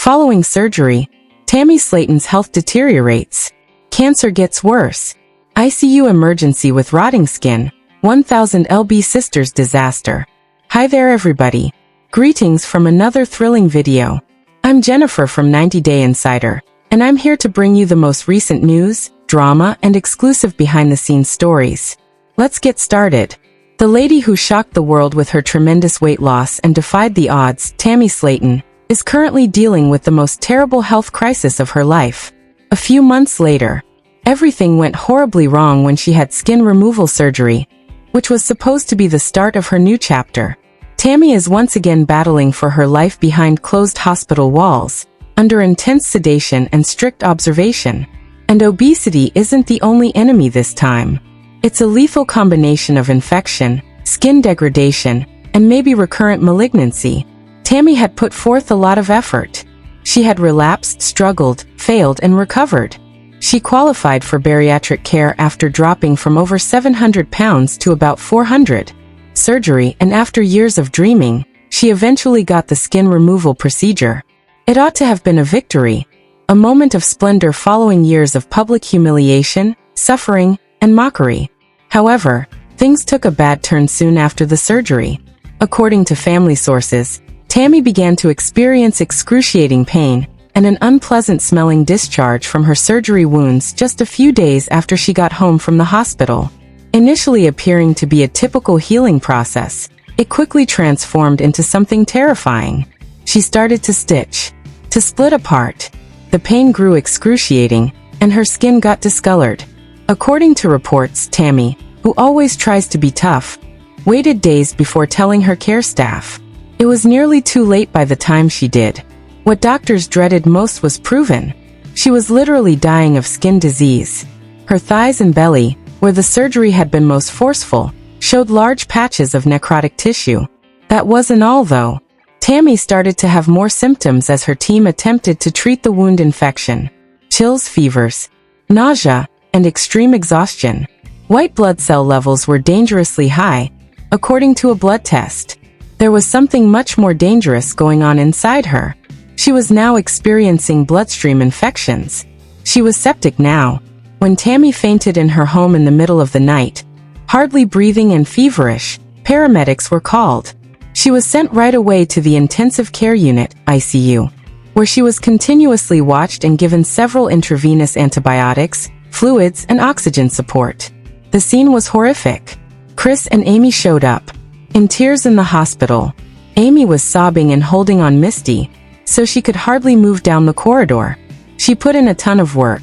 Following surgery, Tammy Slaton's health deteriorates. Cancer gets worse. ICU emergency with rotting skin. 1000 lb sisters disaster. Hi there everybody. Greetings from another thrilling video. I'm Jennifer from 90 Day Insider, and I'm here to bring you the most recent news, drama, and exclusive behind-the-scenes stories. Let's get started. The lady who shocked the world with her tremendous weight loss and defied the odds, Tammy Slaton, is currently dealing with the most terrible health crisis of her life. A few months later, everything went horribly wrong when she had skin removal surgery, which was supposed to be the start of her new chapter. Tammy is once again battling for her life behind closed hospital walls, under intense sedation and strict observation. And obesity isn't the only enemy this time. It's a lethal combination of infection, skin degradation, and maybe recurrent malignancy. Tammy had put forth a lot of effort. She had relapsed, struggled, failed, and recovered. She qualified for bariatric care after dropping from over 700 pounds to about 400. Surgery, and after years of dreaming, she eventually got the skin removal procedure. It ought to have been a victory, a moment of splendor following years of public humiliation, suffering, and mockery. However, things took a bad turn soon after the surgery. According to family sources, Tammy began to experience excruciating pain and an unpleasant-smelling discharge from her surgery wounds just a few days after she got home from the hospital. Initially appearing to be a typical healing process, it quickly transformed into something terrifying. She started to stitch, to split apart. The pain grew excruciating, and her skin got discolored. According to reports, Tammy, who always tries to be tough, waited days before telling her care staff. It was nearly too late by the time she did. What doctors dreaded most was proven. She was literally dying of skin disease. Her thighs and belly, where the surgery had been most forceful, showed large patches of necrotic tissue. That wasn't all though. Tammy started to have more symptoms as her team attempted to treat the wound infection. Chills, fevers, nausea, and extreme exhaustion. White blood cell levels were dangerously high, according to a blood test. There was something much more dangerous going on inside her. She was now experiencing bloodstream infections. She was septic now. When Tammy fainted in her home in the middle of the night, hardly breathing and feverish, paramedics were called. She was sent right away to the intensive care unit, ICU, where she was continuously watched and given several intravenous antibiotics, fluids, and oxygen support. The scene was horrific. Chris and Amy showed up. In tears in the hospital, Amy was sobbing and holding on Misty, so she could hardly move down the corridor. She put in a ton of work.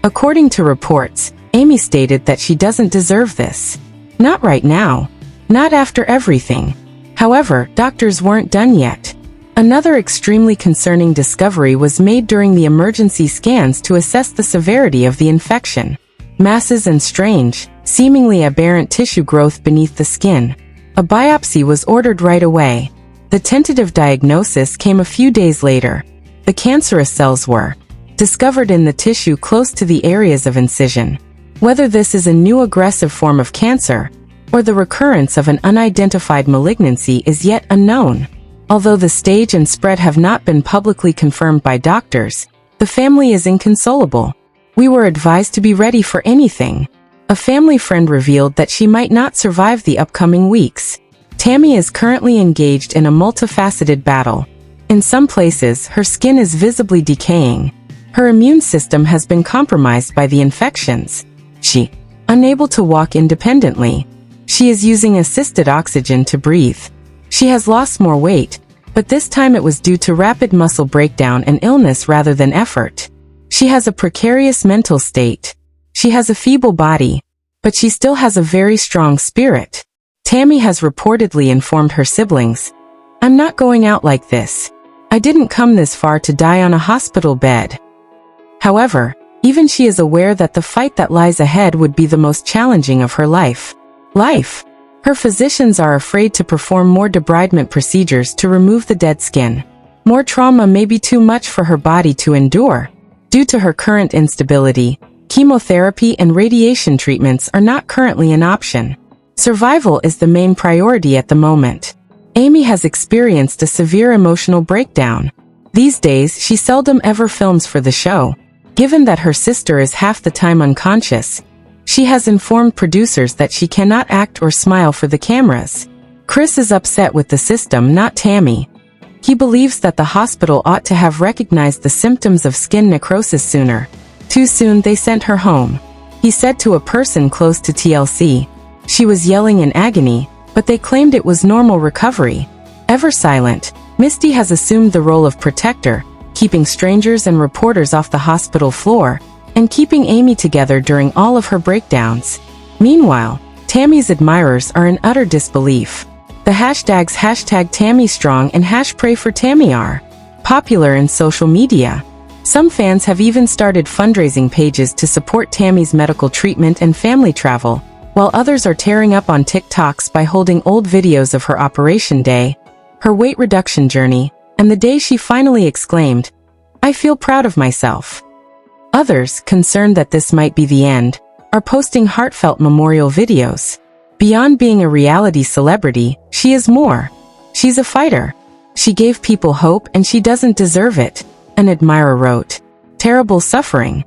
According to reports, Amy stated that she doesn't deserve this. Not right now. Not after everything. However, doctors weren't done yet. Another extremely concerning discovery was made during the emergency scans to assess the severity of the infection. Masses and strange, seemingly aberrant tissue growth beneath the skin. A biopsy was ordered right away. The tentative diagnosis came a few days later. The cancerous cells were discovered in the tissue close to the areas of incision. Whether this is a new aggressive form of cancer, or the recurrence of an unidentified malignancy is yet unknown. Although the stage and spread have not been publicly confirmed by doctors, the family is inconsolable. We were advised to be ready for anything. A family friend revealed that she might not survive the upcoming weeks. Tammy is currently engaged in a multifaceted battle. In some places, her skin is visibly decaying. Her immune system has been compromised by the infections. She, unable to walk independently. She is using assisted oxygen to breathe. She has lost more weight, but this time it was due to rapid muscle breakdown and illness rather than effort. She has a precarious mental state. She has a feeble body, but she still has a very strong spirit. Tammy has reportedly informed her siblings, "I'm not going out like this. I didn't come this far to die on a hospital bed." However, even she is aware that the fight that lies ahead would be the most challenging of her life. Her physicians are afraid to perform more debridement procedures to remove the dead skin. More trauma may be too much for her body to endure. Due to her current instability, chemotherapy and radiation treatments are not currently an option. Survival is the main priority at the moment. Amy has experienced a severe emotional breakdown. These days, she seldom ever films for the show. Given that her sister is half the time unconscious, she has informed producers that she cannot act or smile for the cameras. Chris is upset with the system, not Tammy. He believes that the hospital ought to have recognized the symptoms of skin necrosis sooner. Too soon they sent her home. He said to a person close to TLC. She was yelling in agony, but they claimed it was normal recovery. Ever silent, Misty has assumed the role of protector, keeping strangers and reporters off the hospital floor, and keeping Amy together during all of her breakdowns. Meanwhile, Tammy's admirers are in utter disbelief. The hashtags #TammyStrong and #PrayForTammy are popular in social media. Some fans have even started fundraising pages to support Tammy's medical treatment and family travel, while others are tearing up on TikToks by holding old videos of her operation day, her weight reduction journey, and the day she finally exclaimed, "I feel proud of myself." Others, concerned that this might be the end, are posting heartfelt memorial videos. Beyond being a reality celebrity, she is more. She's a fighter. She gave people hope and she doesn't deserve it, an admirer wrote. Terrible suffering.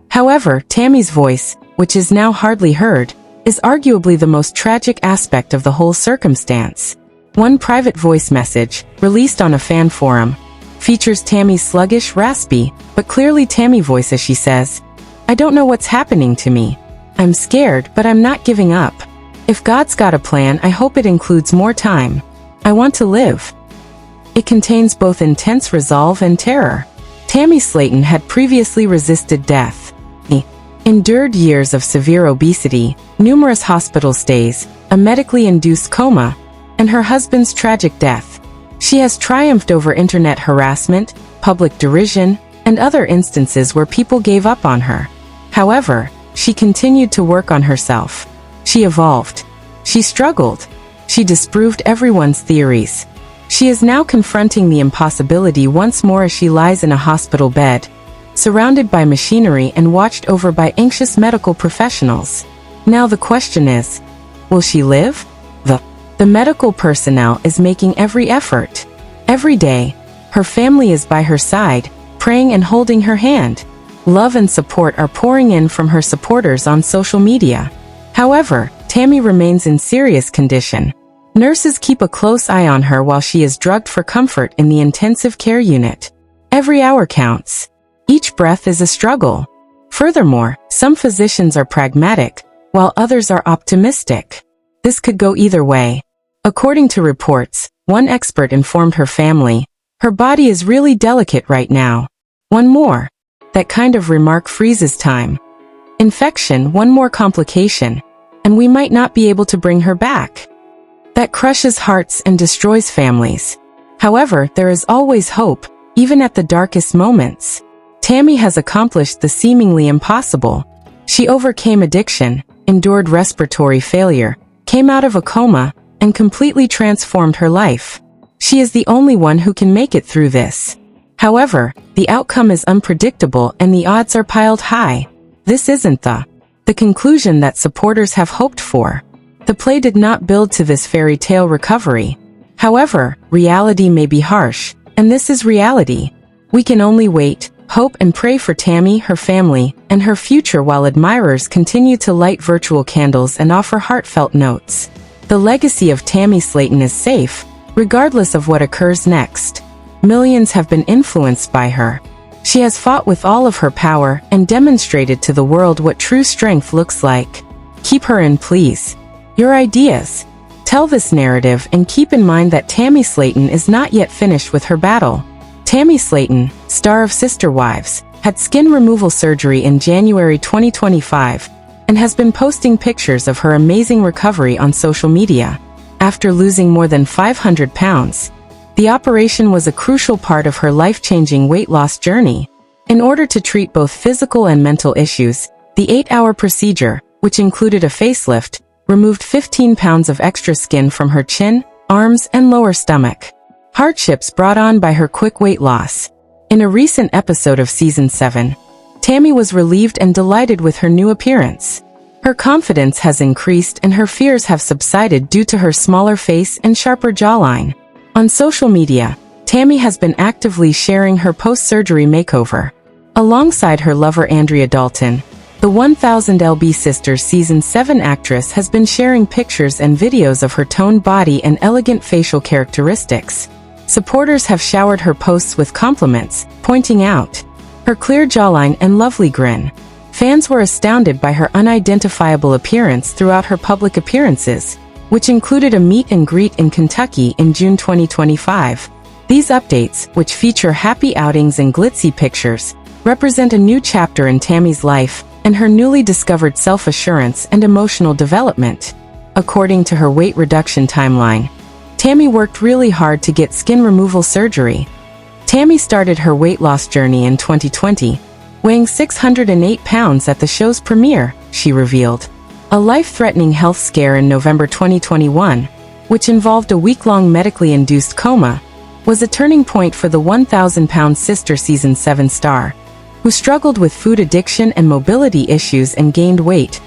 However, Tammy's voice, which is now hardly heard, is arguably the most tragic aspect of the whole circumstance. One private voice message, released on a fan forum, features Tammy's sluggish, raspy, but clearly Tammy voice as she says, "I don't know what's happening to me. I'm scared, but I'm not giving up. If God's got a plan, I hope it includes more time. I want to live." It contains both intense resolve and terror. Tammy Slaton had previously resisted death. He endured years of severe obesity, numerous hospital stays, a medically induced coma, and her husband's tragic death. She has triumphed over internet harassment, public derision, and other instances where people gave up on her. However, she continued to work on herself. She evolved. She struggled. She disproved everyone's theories. She is now confronting the impossibility once more as she lies in a hospital bed, surrounded by machinery and watched over by anxious medical professionals. Now the question is, will she live? The medical personnel is making every effort. Every day, her family is by her side, praying and holding her hand. Love and support are pouring in from her supporters on social media. However, Tammy remains in serious condition. Nurses keep a close eye on her while she is drugged for comfort in the intensive care unit. Every hour counts. Each breath is a struggle. Furthermore, some physicians are pragmatic, while others are optimistic. This could go either way. According to reports, one expert informed her family, "Her body is really delicate right now." One more. That kind of remark freezes time. Infection, one more complication, and we might not be able to bring her back. That crushes hearts and destroys families. However, there is always hope, even at the darkest moments. Tammy has accomplished the seemingly impossible. She overcame addiction, endured respiratory failure, came out of a coma, and completely transformed her life. She is the only one who can make it through this. However, the outcome is unpredictable and the odds are piled high. This isn't the conclusion that supporters have hoped for. The play did not build to this fairy tale recovery. However, reality may be harsh, and this is reality. We can only wait, hope and pray for Tammy, her family, and her future while admirers continue to light virtual candles and offer heartfelt notes. The legacy of Tammy Slaton is safe, regardless of what occurs next. Millions have been influenced by her. She has fought with all of her power and demonstrated to the world what true strength looks like. Keep her in, please. Your ideas. Tell this narrative and keep in mind that Tammy Slaton is not yet finished with her battle. Tammy Slaton, star of Sister Wives, had skin removal surgery in January 2025 and has been posting pictures of her amazing recovery on social media. After losing more than 500 pounds, the operation was a crucial part of her life-changing weight loss journey. In order to treat both physical and mental issues, the 8-hour procedure, which included a facelift, removed 15 pounds of extra skin from her chin, arms, and lower stomach. Hardships brought on by her quick weight loss. In a recent episode of Season 7, Tammy was relieved and delighted with her new appearance. Her confidence has increased and her fears have subsided due to her smaller face and sharper jawline. On social media, Tammy has been actively sharing her post-surgery makeover. Alongside her lover Andrea Dalton, the 1000 lb Sisters Season 7 actress has been sharing pictures and videos of her toned body and elegant facial characteristics. Supporters have showered her posts with compliments, pointing out her clear jawline and lovely grin. Fans were astounded by her unidentifiable appearance throughout her public appearances, which included a meet and greet in Kentucky in June 2025. These updates, which feature happy outings and glitzy pictures, represent a new chapter in Tammy's life and her newly discovered self-assurance and emotional development. According to her weight reduction timeline, Tammy worked really hard to get skin removal surgery. Tammy started her weight loss journey in 2020, weighing 608 pounds at the show's premiere, she revealed. A life-threatening health scare in November 2021, which involved a week-long medically induced coma, was a turning point for the 1,000-pound Sister Season 7 star, who struggled with food addiction and mobility issues and gained weight,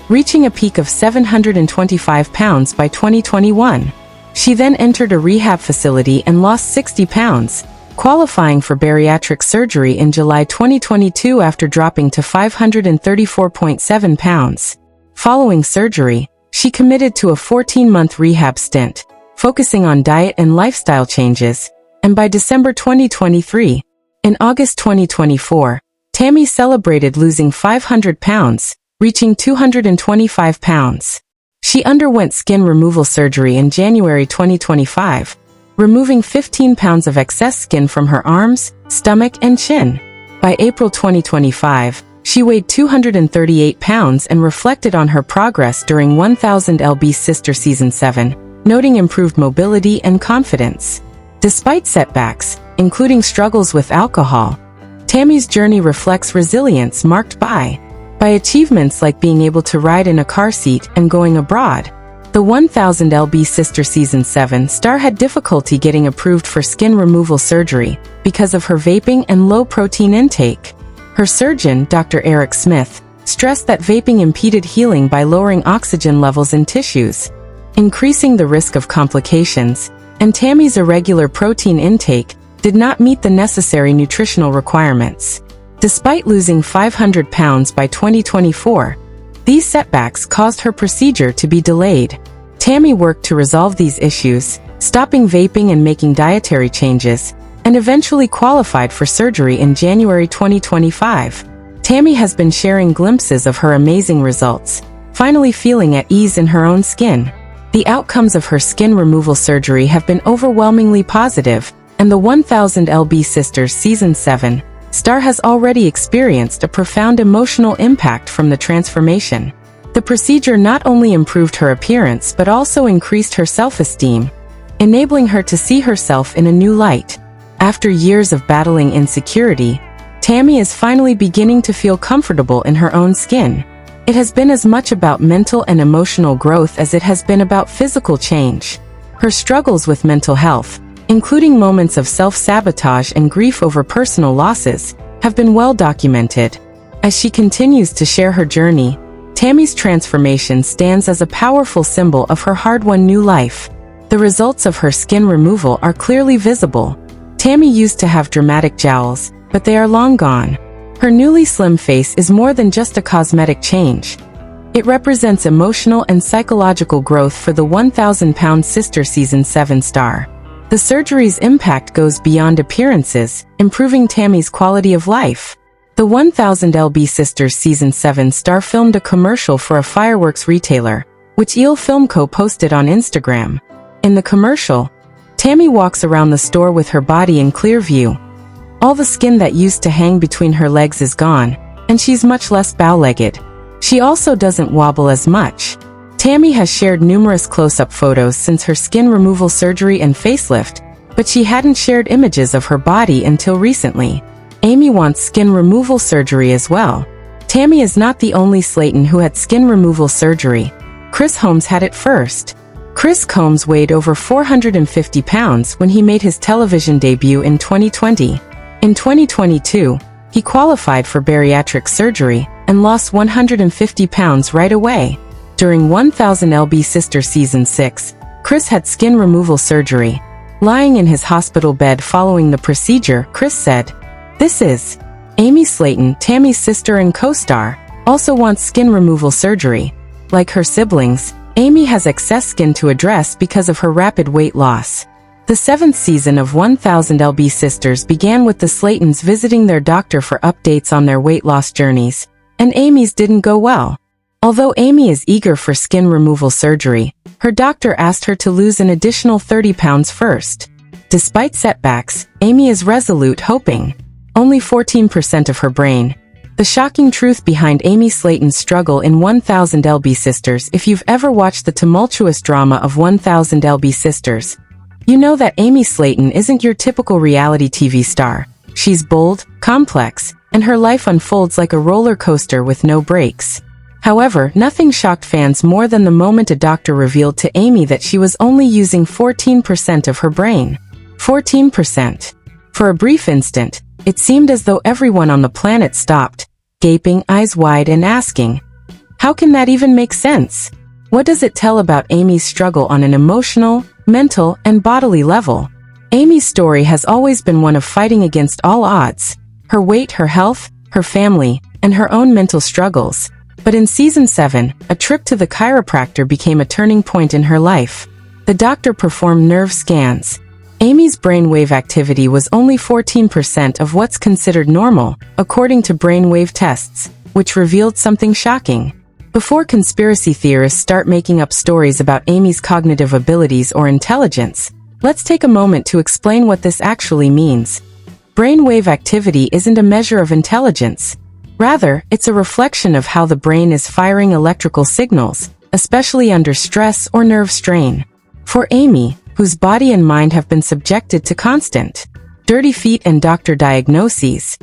reaching a peak of 725 pounds by 2021. She then entered a rehab facility and lost 60 pounds, qualifying for bariatric surgery in July 2022 after dropping to 534.7 pounds. Following surgery, she committed to a 14-month rehab stint, focusing on diet and lifestyle changes, and by December 2023, in August 2024, Tammy celebrated losing 500 pounds, reaching 225 pounds. She underwent skin removal surgery in January 2025, removing 15 pounds of excess skin from her arms, stomach, and chin. By April 2025, she weighed 238 pounds and reflected on her progress during 1000 lb Sister Season 7, noting improved mobility and confidence. Despite setbacks, including struggles with alcohol, Tammy's journey reflects resilience marked by achievements like being able to ride in a car seat and going abroad. The 1000 lb Sister Season 7 star had difficulty getting approved for skin removal surgery because of her vaping and low-protein intake. Her surgeon, Dr. Eric Smith, stressed that vaping impeded healing by lowering oxygen levels in tissues, increasing the risk of complications, and Tammy's irregular protein intake did not meet the necessary nutritional requirements. Despite losing 500 pounds by 2024, these setbacks caused her procedure to be delayed. Tammy worked to resolve these issues, stopping vaping and making dietary changes, and eventually qualified for surgery in January 2025. Tammy has been sharing glimpses of her amazing results, finally feeling at ease in her own skin. The outcomes of her skin removal surgery have been overwhelmingly positive, and the 1000 lb Sisters Season 7 star has already experienced a profound emotional impact from the transformation. The procedure not only improved her appearance but also increased her self-esteem, enabling her to see herself in a new light. After years of battling insecurity, Tammy is finally beginning to feel comfortable in her own skin. It has been as much about mental and emotional growth as it has been about physical change. Her struggles with mental health, including moments of self-sabotage and grief over personal losses, have been well documented. As she continues to share her journey, Tammy's transformation stands as a powerful symbol of her hard-won new life. The results of her skin removal are clearly visible. Tammy used to have dramatic jowls, but they are long gone. Her newly slim face is more than just a cosmetic change. It represents emotional and psychological growth for the 1,000-pound Sister Season 7 star. The surgery's impact goes beyond appearances, improving Tammy's quality of life. The 1000 lb Sisters Season 7 star filmed a commercial for a fireworks retailer, which Il Filmco posted on Instagram. In the commercial, Tammy walks around the store with her body in clear view. All the skin that used to hang between her legs is gone, and she's much less bow-legged. She also doesn't wobble as much. Tammy has shared numerous close-up photos since her skin removal surgery and facelift, but she hadn't shared images of her body until recently. Amy wants skin removal surgery as well. Tammy is not the only Slaton who had skin removal surgery. Chris Holmes had it first. Chris Combs weighed over 450 pounds when he made his television debut in 2020. In 2022, he qualified for bariatric surgery and lost 150 pounds right away. During 1000 lb Sister Season 6, Chris had skin removal surgery, Lying in his hospital bed following the procedure, Chris said, "This is Amy Slaton, Tammy's sister and co-star, also wants skin removal surgery. Like her siblings, Amy has excess skin to address because of her rapid weight loss." The 7th season of 1000 lb Sisters began with the Slatons visiting their doctor for updates on their weight loss journeys, and Amy's didn't go well. Although Amy is eager for skin removal surgery, her doctor asked her to lose an additional 30 pounds first. Despite setbacks, Amy is resolute, hoping only 14% of her brain. The shocking truth behind Amy Slaton's struggle in 1000 lb Sisters. If you've ever watched the tumultuous drama of 1000 lb Sisters, you know that Amy Slaton isn't your typical reality TV star. She's bold, complex, and her life unfolds like a roller coaster with no breaks. However, nothing shocked fans more than the moment a doctor revealed to Amy that she was only using 14% of her brain. 14%. For a brief instant, it seemed as though everyone on the planet stopped, gaping, eyes wide, and asking, how can that even make sense? What does it tell about Amy's struggle on an emotional, mental, and bodily level? Amy's story has always been one of fighting against all odds. Her weight, her health, her family, and her own mental struggles. But in Season 7, a trip to the chiropractor became a turning point in her life. The doctor performed nerve scans. Amy's brainwave activity was only 14% of what's considered normal, according to brainwave tests, which revealed something shocking. Before conspiracy theorists start making up stories about Amy's cognitive abilities or intelligence, let's take a moment to explain what this actually means. Brainwave activity isn't a measure of intelligence. Rather, it's a reflection of how the brain is firing electrical signals, especially under stress or nerve strain. For Amy, whose body and mind have been subjected to constant dirty feet and doctor diagnoses,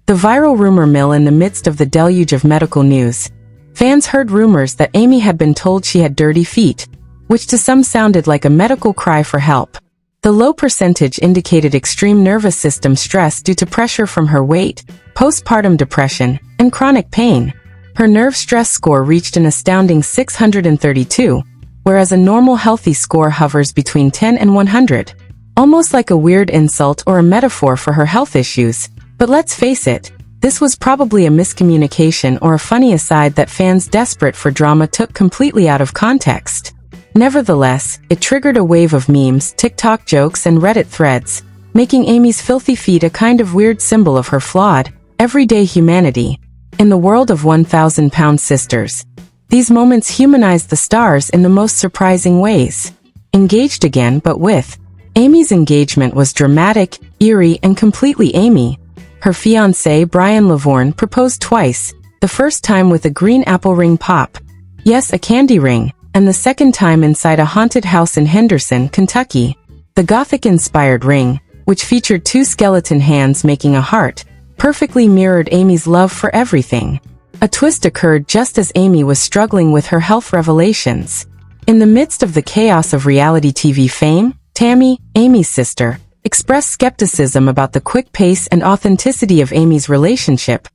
the viral rumor mill in the midst of the deluge of medical news, fans heard rumors that Amy had been told she had dirty feet, which to some sounded like a medical cry for help. The low percentage indicated extreme nervous system stress due to pressure from her weight, postpartum depression, and chronic pain. Her nerve stress score reached an astounding 632, whereas a normal healthy score hovers between 10 and 100. Almost like a weird insult or a metaphor for her health issues. But let's face it, this was probably a miscommunication or a funny aside that fans desperate for drama took completely out of context. Nevertheless, it triggered a wave of memes, TikTok jokes, and Reddit threads, making Amy's filthy feet a kind of weird symbol of her flawed, everyday humanity. In the world of 1000-pound sisters, these moments humanized the stars in the most surprising ways. Engaged again, but with Amy's engagement was dramatic, eerie, and completely Amy. Her fiancé, Brian Lavorne, proposed twice, the first time with a green apple ring pop. Yes, a candy ring. And the second time inside a haunted house in Henderson, Kentucky. The Gothic-inspired ring, which featured two skeleton hands making a heart, perfectly mirrored Amy's love for everything. A twist occurred just as Amy was struggling with her health revelations. In the midst of the chaos of reality TV fame, Tammy, Amy's sister, expressed skepticism about the quick pace and authenticity of Amy's relationship,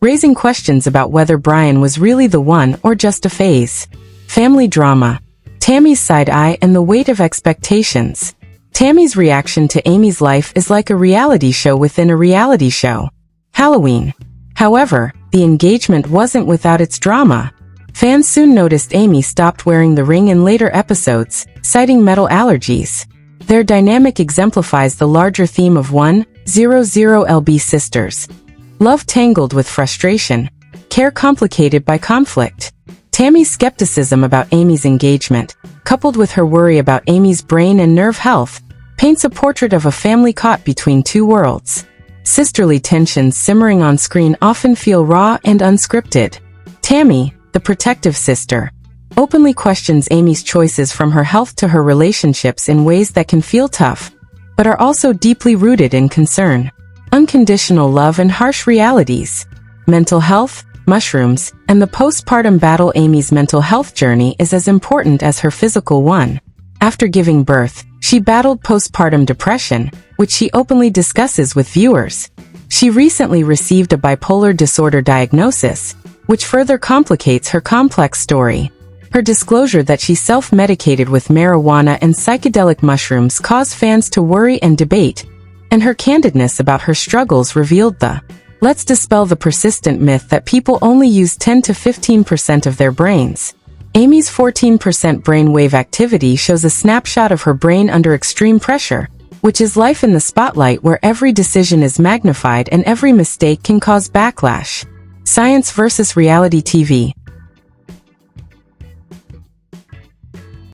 raising questions about whether Brian was really the one or just a phase. Family drama. Tammy's side eye and the weight of expectations. Tammy's reaction to Amy's life is like a reality show within a reality show. Halloween. However, the engagement wasn't without its drama. Fans soon noticed Amy stopped wearing the ring in later episodes, citing metal allergies. Their dynamic exemplifies the larger theme of 100 lb Sisters. Love tangled with frustration. Care complicated by conflict. Tammy's skepticism about Amy's engagement, coupled with her worry about Amy's brain and nerve health, paints a portrait of a family caught between two worlds. Sisterly tensions simmering on screen often feel raw and unscripted. Tammy, the protective sister, openly questions Amy's choices from her health to her relationships in ways that can feel tough, but are also deeply rooted in concern. Unconditional love and harsh realities. Mental health, mushrooms, and the postpartum battle. Amy's mental health journey is as important as her physical one. After giving birth, she battled postpartum depression, which she openly discusses with viewers. She recently received a bipolar disorder diagnosis, which further complicates her complex story. Her disclosure that she self-medicated with marijuana and psychedelic mushrooms caused fans to worry and debate, and her candidness about her struggles revealed the "let's dispel the persistent myth that people only use 10 to 15% of their brains." Amy's 14% brainwave activity shows a snapshot of her brain under extreme pressure, which is life in the spotlight where every decision is magnified and every mistake can cause backlash. Science versus reality TV.